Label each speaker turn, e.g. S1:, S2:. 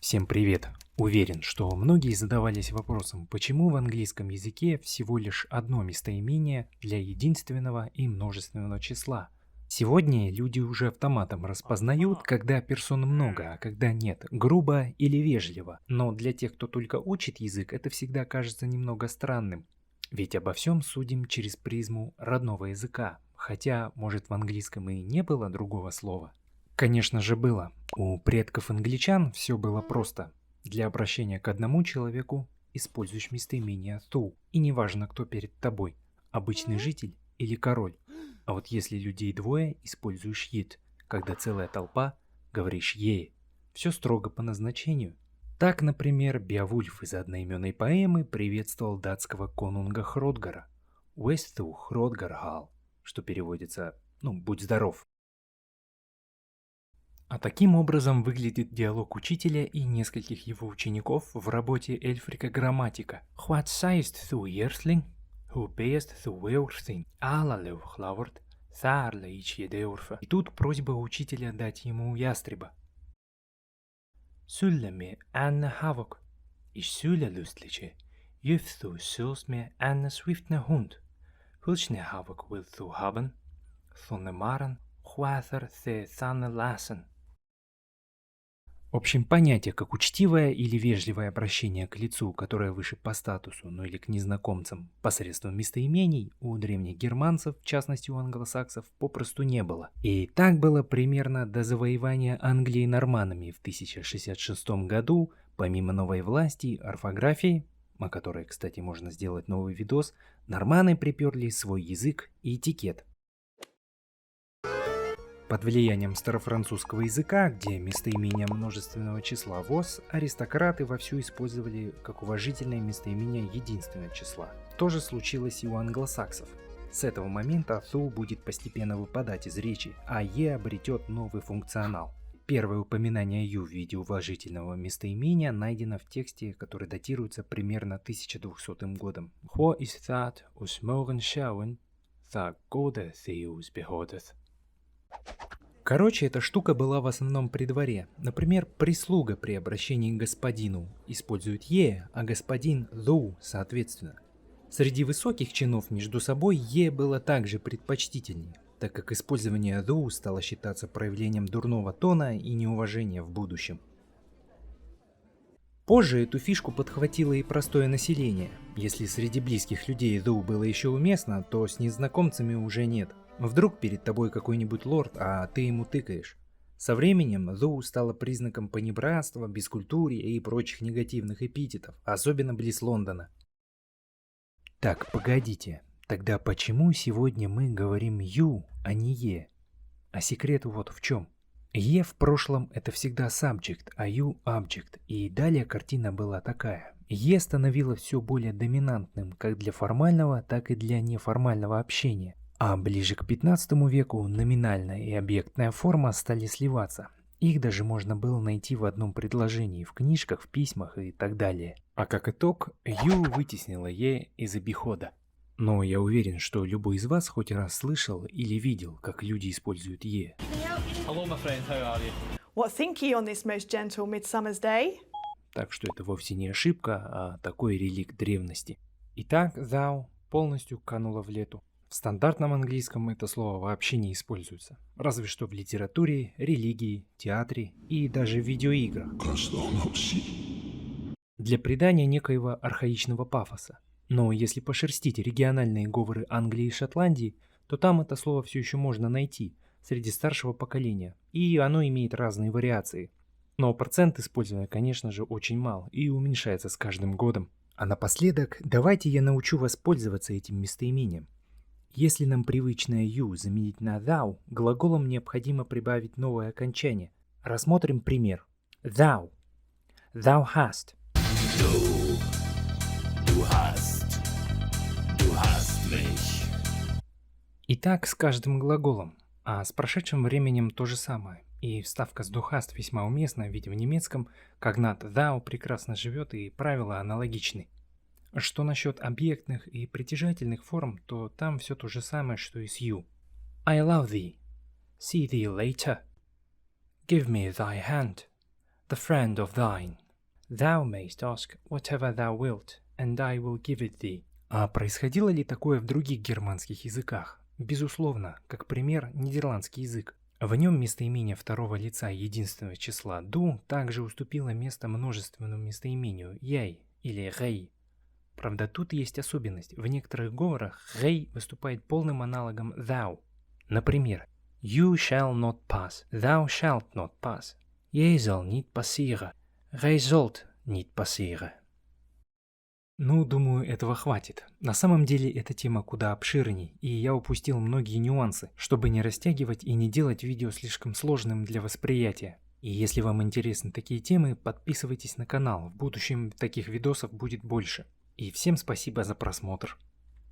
S1: Всем привет! Уверен, что многие задавались вопросом, почему в английском языке всего лишь одно местоимение для единственного и множественного числа. Сегодня люди уже автоматом распознают, когда персон много, а когда нет, грубо или вежливо. Но для тех, кто только учит язык, это всегда кажется немного странным. Ведь обо всем судим через призму родного языка, хотя, может, в английском и не было другого слова. Конечно же было. У предков англичан все было просто. Для обращения к одному человеку используешь местоимение «thou», и неважно, кто перед тобой, обычный житель или король. А вот если людей двое, используешь «it», когда целая толпа, говоришь «ye». Все строго по назначению. Так, например, Беовульф из одноименной поэмы приветствовал датского конунга Хродгара «Westу Хродгархал», что переводится «будь здоров». А таким образом выглядит диалог учителя и нескольких его учеников в работе Эльфрика Грамматика. «What sayest thou, Earthling? Who beest thou Earthling? Алалев хлавард, сарле ичье деурфа». И тут просьба учителя дать ему ястреба. «Суллеме анна хавок, иш сулля люстличе, юфту сулсме анна свифтне хунд, хулчне хавок will thou haben, сонне маран, хуатер се санне ласен». В общем, понятие как учтивое или вежливое обращение к лицу, которое выше по статусу, ну или к незнакомцам, посредством местоимений у древних германцев, в частности у англосаксов, попросту не было. И так было примерно до завоевания Англии норманнами в 1066 году, помимо новой власти, орфографии, о которой, кстати, можно сделать новый видос, норманы приперли свой язык и этикет. Под влиянием старофранцузского языка, где местоимение множественного числа «воз», аристократы вовсю использовали как уважительное местоимение единственного числа. То же случилось и у англосаксов. С этого момента «thou» будет постепенно выпадать из речи, а «е» обретет новый функционал. Первое упоминание «ю» в виде уважительного местоимения найдено в тексте, который датируется примерно 1200 годом. «Хо is that us morgen schauen, the gode Theus behodeth». Короче, эта штука была в основном при дворе. Например, прислуга при обращении к господину использует «е», а господин «thou» соответственно. Среди высоких чинов между собой «е» было также предпочтительнее, так как использование «thou» стало считаться проявлением дурного тона и неуважения в будущем. Позже эту фишку подхватило и простое население. Если среди близких людей «thou» было еще уместно, то с незнакомцами уже нет. Вдруг перед тобой какой-нибудь лорд, а ты ему тыкаешь. Со временем «thou» стало признаком понебратства, бескультурья и прочих негативных эпитетов, особенно близ Лондона. Так, погодите, тогда почему сегодня мы говорим «you», а не «е»? А секрет вот в чем. «Е» в прошлом это всегда subject, а «you» object, и далее картина была такая. «Е» становилось все более доминантным как для формального, так и для неформального общения. А ближе к 15 веку номинальная и объектная форма стали сливаться. Их даже можно было найти в одном предложении, в книжках, в письмах и так далее. А как итог, «ю» вытеснило «е» из обихода. Но я уверен, что любой из вас хоть раз слышал или видел, как люди используют «е».
S2: Hello, my friend, how are you?
S3: What think ye on this most gentle midsummer's day?
S1: Так что это вовсе не ошибка, а такой реликт древности. Итак, «thou» полностью кануло в лету. В стандартном английском это слово вообще не используется, разве что в литературе, религии, театре и даже в видеоиграх. Для придания некоего архаичного пафоса. Но если пошерстить региональные говоры Англии и Шотландии, то там это слово все еще можно найти среди старшего поколения, и оно имеет разные вариации. Но процент использования, конечно же, очень мал и уменьшается с каждым годом. А напоследок, давайте я научу вас пользоваться этим местоимением. Если нам привычное «you» заменить на «thou», глаголом необходимо прибавить новое окончание. Рассмотрим пример. Thou. Thou hast.
S2: Du hast mich.
S1: И так с каждым глаголом. А с прошедшим временем то же самое. И вставка с «du hast» весьма уместна, ведь в немецком когнат «thou» прекрасно живет и правила аналогичны. Что насчет объектных и притяжательных форм, то там все то же самое, что и с «you». I love thee. See thee later. Give me thy hand. the friend of thine. Thou mayst ask whatever thou wilt, and I will give it thee. А происходило ли такое в других германских языках? Безусловно, как пример, нидерландский язык. В нем местоимение второго лица единственного числа «ду» также уступило место множественному местоимению «яй» или «рей». Правда, тут есть особенность. В некоторых говорах «рей» выступает полным аналогом «thou». Например, «You shall not pass», «thou shalt not pass», «Je zal niet passeren», «Gij zult niet passeren». Ну, думаю, этого хватит. На самом деле эта тема куда обширней, и я упустил многие нюансы, чтобы не растягивать и не делать видео слишком сложным для восприятия. И если вам интересны такие темы, подписывайтесь на канал, в будущем таких видосов будет больше. И всем спасибо за просмотр.